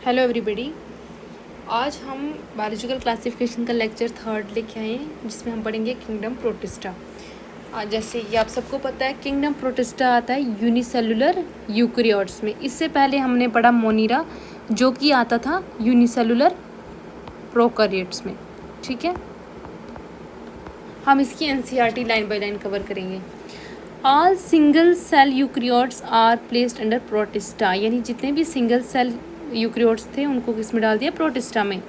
Hello everybody. आज हम biological classification का लेक्चर 3 लेके आए हैं, जिसमें हम पढ़ेंगे किंगडम प्रोटिस्टा। जैसे ये आप सबको पता है, किंगडम प्रोटिस्टा आता है यूनिसेलुलर यूकैरियोट्स में। इससे पहले हमने पढ़ा मोनिरा, जो कि आता था यूनिसेलुलर प्रोकैरियोट्स में। ठीक है, हम इसकी NCERT line by line cover करेंगे। All single cell eukaryotes are placed under protista, यानी जितने भी सिंगल सेल यूकैरियोट्स थे उनको किस में डाल दिया, प्रोटिस्टा में।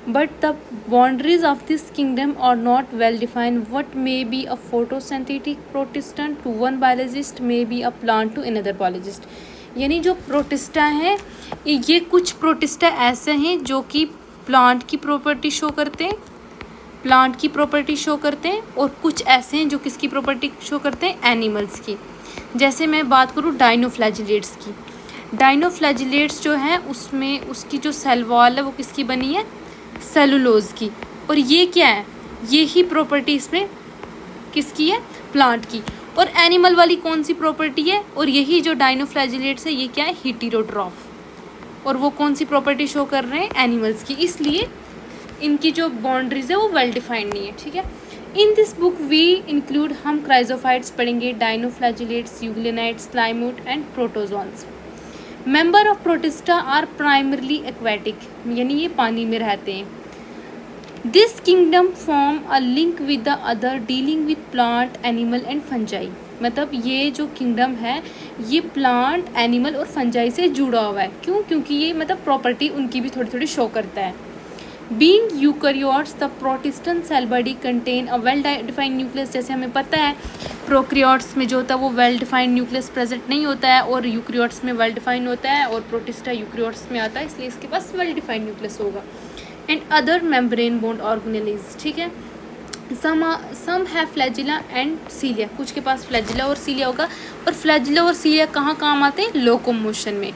But the boundaries of this kingdom are not well defined. What may be a photosynthetic protistan to one biologist may be a plant to another biologist. यानी जो प्रोटिस्टा हैं, ये कुछ प्रोटिस्टा ऐसे हैं जो कि प्लांट की प्रॉपर्टी शो करते हैं, और कुछ ऐसे हैं जो किसकी प्रॉपर्टी शो करते हैं, एनिमल्स की। जैसे मैं बात करूँ डाइनोफ्लैजिलेट्स की। डाइनोफ्लैजिलेट्स जो है उसमें उसकी जो सेल वॉल है वो किसकी बनी है, सेलुलोज की। और ये क्या है, ये ही प्रॉपर्टी इसमें किसकी है, प्लांट की। और एनिमल वाली कौन सी प्रॉपर्टी है, और यही जो डाइनोफ्लैजिलेट्स है ये क्या है, हेटेरोट्रॉफ। और वो कौन सी प्रॉपर्टी शो कर रहे हैं, एनिमल्स की। इसलिए इनकी जो बाउंड्रीज है वो वेल डिफाइंड नहीं है। ठीक है, in this book we include, हम क्राइजोफाइट्स पढ़ेंगे, dinoflagellates, euglenoids, slime moulds and protozoans. Member of protista are primarily aquatic, यानी ये पानी में रहते हैं। This kingdom form a link with the other dealing with plant, animal and fungi. मतलब ये जो किंगडम है ये प्लांट, एनिमल और फंजाई से जुड़ा हुआ है। क्यों? क्योंकि ये मतलब प्रॉपर्टी उनकी भी थोड़ी थोड़ी शो करता है। Being eukaryotes, the protestan cell body contain a well defined nucleus। जैसे हमें पता है प्रोकैरियोट्स में जो होता है वो वेल डिफाइंड न्यूक्लियस प्रेजेंट नहीं होता है, और यूकैरियोट्स में वेल डिफाइंड होता है, और प्रोटिस्टा यूकैरियोट्स में आता है, इसलिए इसके पास वेल डिफाइंड न्यूक्लियस होगा। And other membrane bond organelles. ठीक है, सम है फ्लैजिला एंड सीलिया, कुछ के पास फ्लैजिला और सीलिया होगा। और फ्लैजिला और सीलिया कहाँ काम आते हैं, लोकोमोशन में।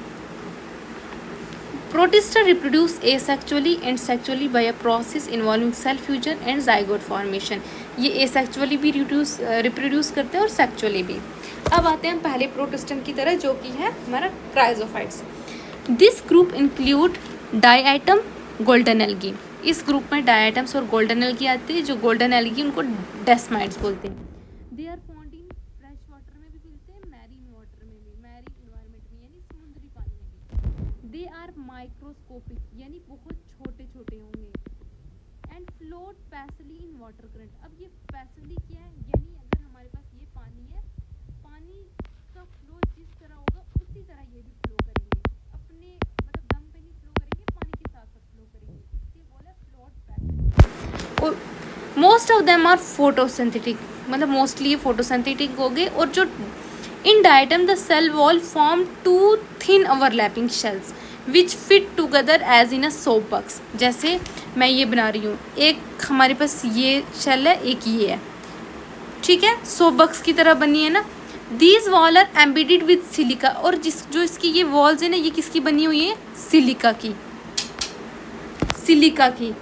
Protista reproduce asexually and sexually by a process involving cell fusion and zygote formation। ये asexually भी reproduce करते हैं और sexually भी। अब आते हैं हम पहले प्रोटिस्टन की तरह, जो कि है हमारा chrysophytes. This group include diatom, golden algae. इस ग्रुप में डायएटम्स और गोल्डन एल्गी आती है। जो गोल्डन एल्गी उनको डेस्माइड्स बोलते हैं। They are found in fresh water में भी मिलते हैं, मैरीन वाटर में भी, मैरीन इन्वायरमेंट में, यानी समुद्री पानी में भी। दे आर माइक्रोस्कोपिक, यानी बहुत छोटे छोटे होंगे। And float passively in water current. अब ये पैसिवली क्या है, यानी अगर हमारे पास ये पानी है, पानी का फ्लो जिस तरह होगा उसी तरह ये भी फ्लो करेंगे, अपने मतलब दम पे नहीं फ्लो करेंगे, पानी के साथ साथ फ्लो करेंगे, इसलिए बोला फ्लोट पैसिवली। और most of them are photosynthetic, मतलब मोस्टली ये फोटोसिंथेटिक हो गए। और जो in diatom the cell wall form two thin overlapping shells which fit together as in a soap box. जैसे मैं ये बना रही हूँ, एक हमारे पास ये शेल है, एक ये है। ठीक है, सोप बॉक्स की तरह बनी है ना। These wall are embedded with silica, और जो इसकी ये वॉल्स है ना, ये किसकी बनी हुई है, सिलिका की।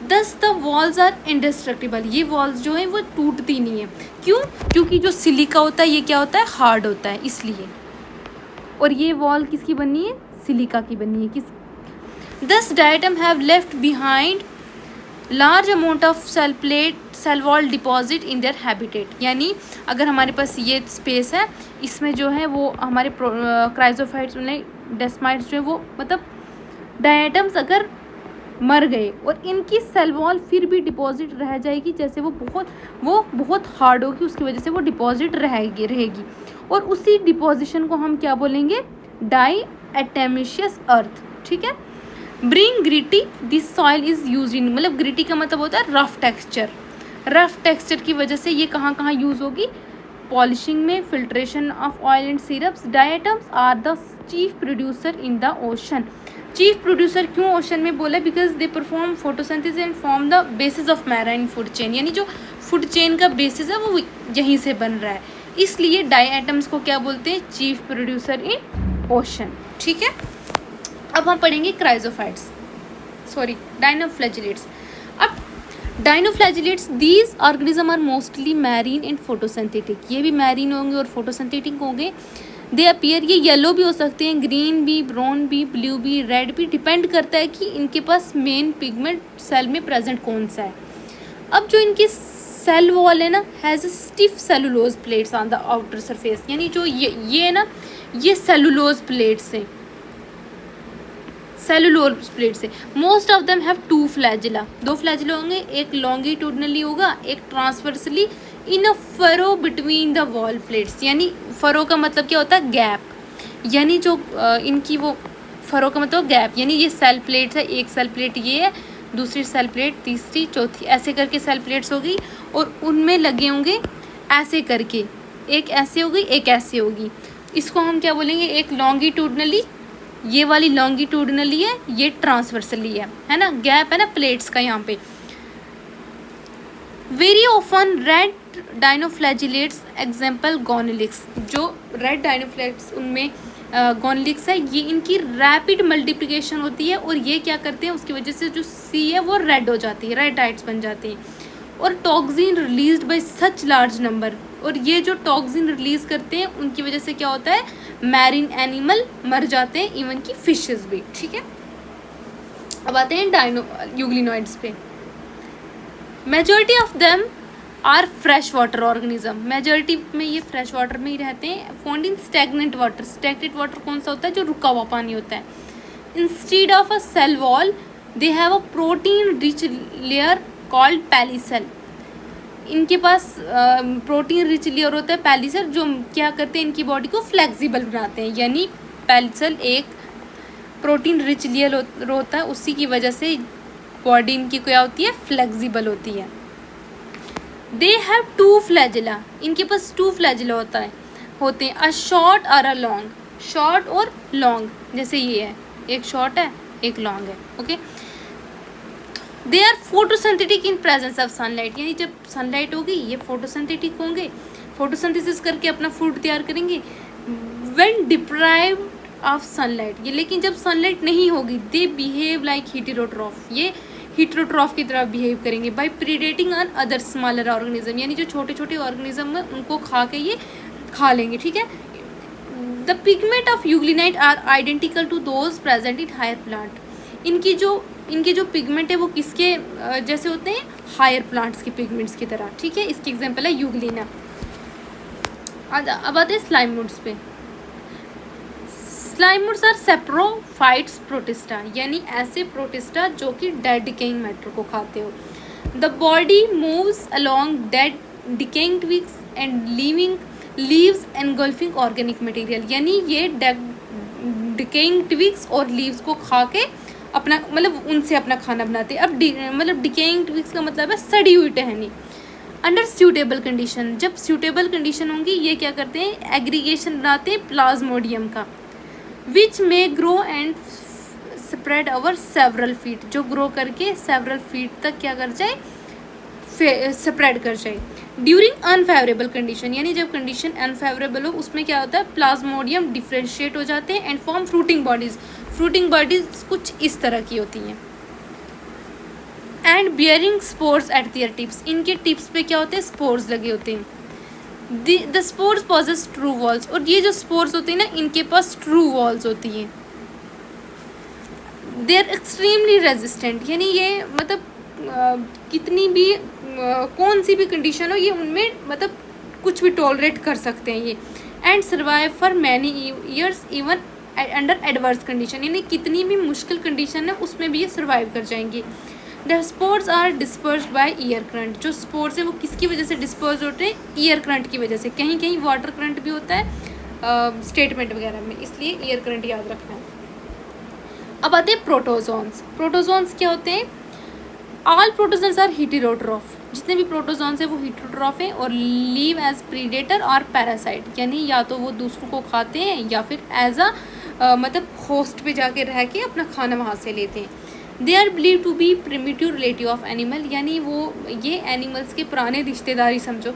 दस द वॉल्स आर इंडेस्ट्रक्टिबल, ये वॉल्स जो है वो टूटती नहीं है। क्यों? क्योंकि जो सिलिका होता है ये क्या होता है, हार्ड होता है, इसलिए। और ये वॉल किसकी बनी है, सिलिका की बनी है। Thus diatom have left behind large amount of cell wall deposit in their habitat. यानी अगर हमारे पास ये स्पेस है, इसमें जो है वो हमारे क्राइजोफाइट्स में डेस्माइड्स जो है वो मतलब डायटम्स अगर मर गए और इनकी सेल वॉल फिर भी डिपॉजिट रह जाएगी, जैसे वो बहुत हार्ड होगी, उसकी वजह से वो डिपॉजिट रहेगी। और उसी डिपॉजिशन को हम क्या बोलेंगे, डाइएटमेशियस अर्थ। ठीक है, bring gritty, this soil is use in, मतलब ग्रिटी का मतलब होता है रफ टेक्सचर की वजह से ये कहाँ यूज होगी, पॉलिशिंग में, filtration of oil and syrups. Diatoms are the chief producer in the ocean. Chief producer क्यों ओशन में बोला, because they perform photosynthesis and form the basis of marine food chain. यानी जो फूड चेन का basis है वो यहीं से बन रहा है, इसलिए डायएटम्स को क्या बोलते हैं, चीफ प्रोड्यूसर इन ओशन। ठीक है, अब हम पढ़ेंगे डाइनोफ्लैजिलेट्स। अब dinoflagellates, these organism are mostly marine and photosynthetic. ये भी मैरीन होंगे और फोटोसिंथेटिक होंगे। दे अपीयर, ये येलो भी हो सकते हैं, ग्रीन भी, ब्राउन भी, ब्लू भी, रेड भी, डिपेंड करता है कि इनके पास मेन पिगमेंट सेल में प्रेजेंट कौन सा है। अब जो इनकी सेल वॉल है ना, has a stiff cellulose plates on the outer surface, यानी जो ये ना, ये सेलुलोज प्लेट्स हैं, सेलुलोज प्लेट्स है। Most of them have 2 flagella, 2 flagella होंगे, एक लॉन्गिट्यूडनली होगा, एक transversely in a furrow between the wall plates, यानी फरो का मतलब क्या होता है, गैप, यानी जो इनकी वो फरो का मतलब गैप, यानी ये सेल प्लेट्स है, एक सेल प्लेट ये है, दूसरी सेल प्लेट, तीसरी, चौथी, ऐसे करके सेल प्लेट्स हो गई, और उनमें लगे होंगे ऐसे करके, एक ऐसे होगी, एक ऐसे होगी, इसको हम क्या बोलेंगे, एक लॉन्गिट्यूडनली, ये वाली लॉन्गिट्यूडनली है, ये ट्रांसवर्सली है ना, गैप है ना प्लेट्स का यहाँ पे। Very often red dinoflagellates example gonyaulax, जो रेड डाइनोफ्लैजिलेट्स उनमें गोनेलिक्स है, ये इनकी रैपिड मल्टीप्लिकेशन होती है, और ये क्या करते हैं, उसकी वजह से जो सी है वो रेड हो जाती है, रेड डाइट्स बन जाती हैं, और toxin released by such large number, और ये जो टॉक्सिन रिलीज करते हैं उनकी वजह से क्या होता है, मैरीन एनिमल मर जाते हैं, इवन की फिशेस भी। ठीक है, अब आते हैं यूग्लिनॉइड्स पे। Majority of them are fresh water organism, majority में ये फ्रेश वाटर में ही रहते हैं। Found in stagnant water, stagnant water कौन सा होता है, जो रुका हुआ पानी होता है। Instead of a cell wall they have a protein rich layer called pellicle, इनके पास प्रोटीन रिच लेयर होता है पैलीसेल, जो क्या करते हैं, इनकी बॉडी को फ्लेक्सिबल बनाते हैं, यानी पैलीसेल एक प्रोटीन रिच लेयर होता है, उसी की वजह से बॉडी इनकी क्या होती है, फ्लेक्सिबल होती है। दे हैव 2 फ्लैजिला, इनके पास 2 फ्लैजिला होते हैं, अ शॉर्ट और अ लॉन्ग, शॉर्ट और लॉन्ग, जैसे ये है, एक शॉर्ट है, एक लॉन्ग है। Okay, they are photosynthetic in presence of sunlight, यानी जब सनलाइट होगी ये फोटोसिंथेटिक होंगे, फोटोसिंथेसिस करके अपना फूड तैयार करेंगे। व्हेन डिप्राइव्ड ऑफ सनलाइट, ये लेकिन जब सनलाइट नहीं होगी, दे बिहेव लाइक हीटेरोट्रॉफ, ये हीटेरोट्रॉफ की तरह बिहेव करेंगे। By predating on other smaller organism, यानी जो छोटे छोटे ऑर्गेनिज्म है उनको खा के ये खा लेंगे। ठीक है, the pigment of euglenoid are identical to those present in higher plant, इनके जो पिगमेंट है वो किसके जैसे होते हैं, हायर प्लांट्स के पिगमेंट्स की तरह। ठीक है, इसकी एग्जांपल है यूग्लिना। अब आते हैं स्लाइमवुड्स पे। स्लाइमवुड्स आर सेप्रोफाइट्स प्रोटिस्टा, यानी ऐसे प्रोटिस्टा जो कि डेड डिकेइंग मैटर को खाते हो। The body moves along dead decaying twigs and leaves engulfing organic material, यानी ये डिकेइंग ट्विग्स और लीव्स को खा के अपना मतलब उनसे अपना खाना बनाते हैं। अब मतलब डिकेइंग ट्विग्स का मतलब है सड़ी हुई टहनी। अंडर सूटेबल कंडीशन, जब सूटेबल कंडीशन होंगी ये क्या करते हैं, एग्रीगेशन बनाते हैं प्लाज्मोडियम का, विच में grow and spread over several feet, जो ग्रो करके सेवरल फीट तक क्या कर जाए, स्प्रेड कर जाए। ड्यूरिंग अनफेवरेबल कंडीशन, यानी जब कंडीशन अनफेवरेबल हो उसमें क्या होता है, प्लाज्मोडियम डिफ्रेंशिएट हो जाते हैं and form fruiting bodies, fruiting bodies कुछ इस तरह की होती हैं। And bearing spores at their tips, इनके टिप्स पे क्या होते हैं, स्पोर्स लगे होते हैं। The spores possess true walls, और ये जो स्पोर्स होती हैं ना इनके पास ट्रू वॉल्स होती हैं। दे आर एक्सट्रीमली रेजिस्टेंट, यानी ये मतलब कितनी भी कौन सी भी कंडीशन हो ये उनमें मतलब कुछ भी टॉलरेट कर सकते हैं ये। And survive for many years even under adverse condition, यानी कितनी भी मुश्किल कंडीशन है उसमें भी ये सर्वाइव कर जाएंगी। The spores are dispersed by air current, जो स्पोर्स है वो किसकी वजह से डिस्पर्स होते हैं, ईयर करंट की वजह से। कहीं कहीं वाटर करंट भी होता है स्टेटमेंट वगैरह में, इसलिए ईयर करंट याद रखना है। अब आते हैं प्रोटोजोन्स। प्रोटोजोन्स क्या होते हैं, ऑल प्रोटोजोन्स आर हीटेरोट्रॉफ, जितने भी प्रोटोजोन्स है वो हीटेरोट्रॉफ है और लीव एज प्रीडेटर और पैरासाइट, यानी या तो वो दूसरों को खाते हैं या फिर एज अ मतलब होस्ट पे जाके रह के अपना खाना वहाँ से लेते हैं। They are believe to be primitive relative of animal, यानी वो ये एनिमल्स के पुराने रिश्तेदारी समझो।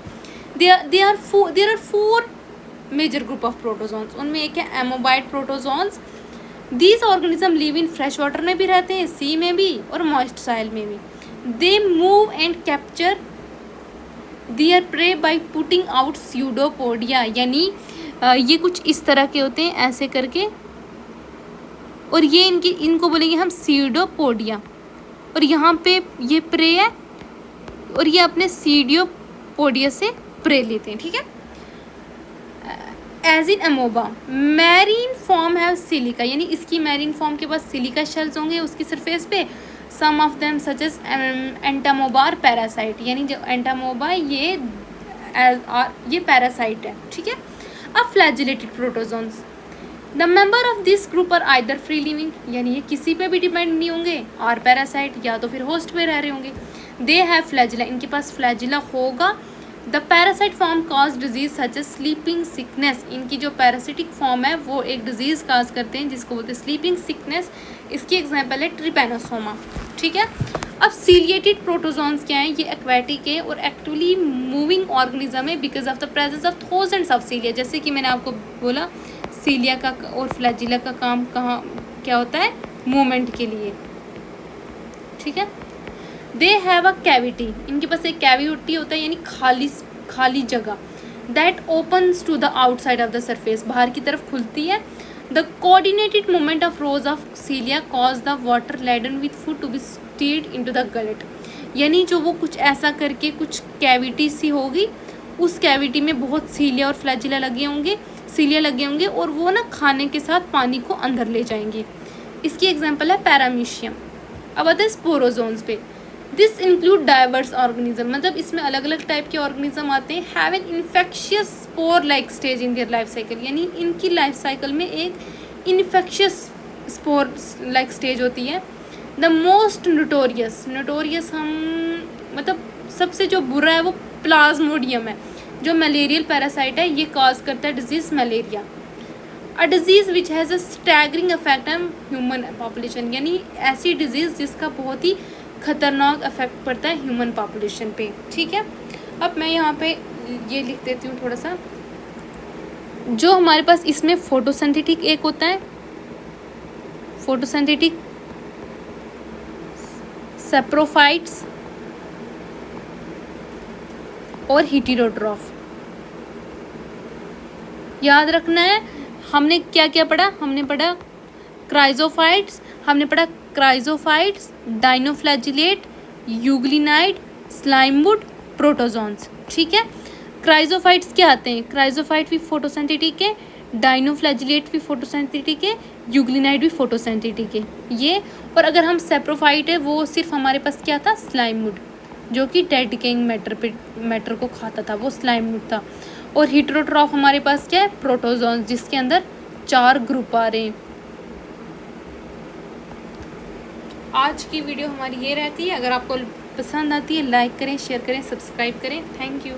There are 4 major group of protozoans, उनमें एक है amoeboid protozoans. These organism live in fresh water में भी रहते हैं, सी में भी और मॉइस्ट सॉइल में भी। They move and capture there pray by putting out pseudopodia, यानी ये कुछ इस तरह के होते हैं ऐसे करके, और ये इनको बोलेंगे हम सीडोपोडिया। और यहाँ पे ये प्रे है और ये अपने सीडियोपोडिया से प्रे लेते हैं, ठीक है। एज इन अमोबा मैरीन फॉर्म है सिलिका, यानी इसकी मैरीन फॉर्म के पास सिलिका शेल्स होंगे उसकी सरफेस पे। सम of them such as Entamoeba और पैरासाइट, यानी जो एंटामोबा ये पैरासाइट है, ठीक है। अब flagellated protozoans, the member of this group are either free living, यानी ये किसी पे भी डिपेंड नहीं होंगे, और पैरासाइट या तो फिर होस्ट पे रह रहे होंगे। दे हैव फ्लैजिला, इनके पास फ्लैजिला होगा। The parasite form cause disease such as sleeping sickness, इनकी जो पैरासिटिक फॉर्म है वो एक डिजीज़ काज करते हैं जिसको बोलते हैं स्लीपिंग सिकनेस। इसकी एग्जांपल है ट्रिपेनोसोमा, ठीक है। अब सीलिएटेड प्रोटोजोन्स क्या हैं, ये एक्वेटिक है और एक्टिवली मूविंग ऑर्गेनिज्म है because of the presence of thousands of सीलिया। जैसे कि मैंने आपको बोला सीलिया का और फ्लैजिला का काम क्या होता है, मूवमेंट के लिए, ठीक है। दे हैव अ कैविटी, इनके पास एक कैविटी होता है यानी खाली जगह। That opens to the outside of the surface, बाहर की तरफ खुलती है। The coordinated movement of rows of cilia cause the water laden with food to be steered into the gullet, यानी जो वो कुछ ऐसा करके कुछ कैविटी सी होगी, उस कैविटी में बहुत सीलिया और फ्लैजिला लगे होंगे और वो ना खाने के साथ पानी को अंदर ले जाएंगे। इसकी एग्जांपल है पैरामीशियम। अब आते हैं स्पोरोजोन्स पे। दिस इंक्लूड डाइवर्स ऑर्गेनिज्म, मतलब इसमें अलग अलग टाइप के ऑर्गेनिज्म आते हैं। Have an infectious spore like stage in their life cycle, यानी इनकी लाइफ साइकिल में एक इन्फेक्शियस स्पोर लाइक स्टेज होती है। द मोस्ट नोटोरियस हम मतलब सबसे जो बुरा है वो प्लाज्मोडियम है, जो मलेरियल पैरासाइट है, ये कॉज करता है disease malaria. A disease which has a staggering effect on human population, यानी ऐसी डिजीज़ जिसका बहुत ही खतरनाक इफेक्ट पड़ता है ह्यूमन पॉपुलेशन पे, ठीक है। अब मैं यहाँ पे ये लिख देती हूँ थोड़ा सा, जो हमारे पास इसमें फोटोसिंथेटिक एक होता है, फोटोसिंथेटिक सेप्रोफाइट्स और हेटेरोट्रॉफ। याद रखना है हमने क्या क्या पढ़ा, हमने पढ़ा क्राइजोफाइट्स, डाइनोफ्लैजिलेट, यूग्लिनाइड, स्लाइमवुड, प्रोटोजोन्स, ठीक है। क्राइजोफाइट्स क्या आते हैं, क्राइजोफाइट भी फोटोसिंथेटिक है, डाइनोफ्लैजिलेट भी फोटोसिंथेटिक है, यूग्लिनाइड भी फोटोसिंथेटिक है ये। और अगर हम सेप्रोफाइट है वो सिर्फ हमारे पास क्या था, स्लाइमवुड, जो कि डेड डिकेइंग मैटर को खाता था, वो स्लाइमवुड था। और हेटेरोट्रॉफ हमारे पास क्या है, प्रोटोजोन्स, जिसके अंदर 4 ग्रुप आ रहे हैं। आज की वीडियो हमारी ये रहती है। अगर आपको पसंद आती है लाइक करें, शेयर करें, सब्सक्राइब करें। Thank you.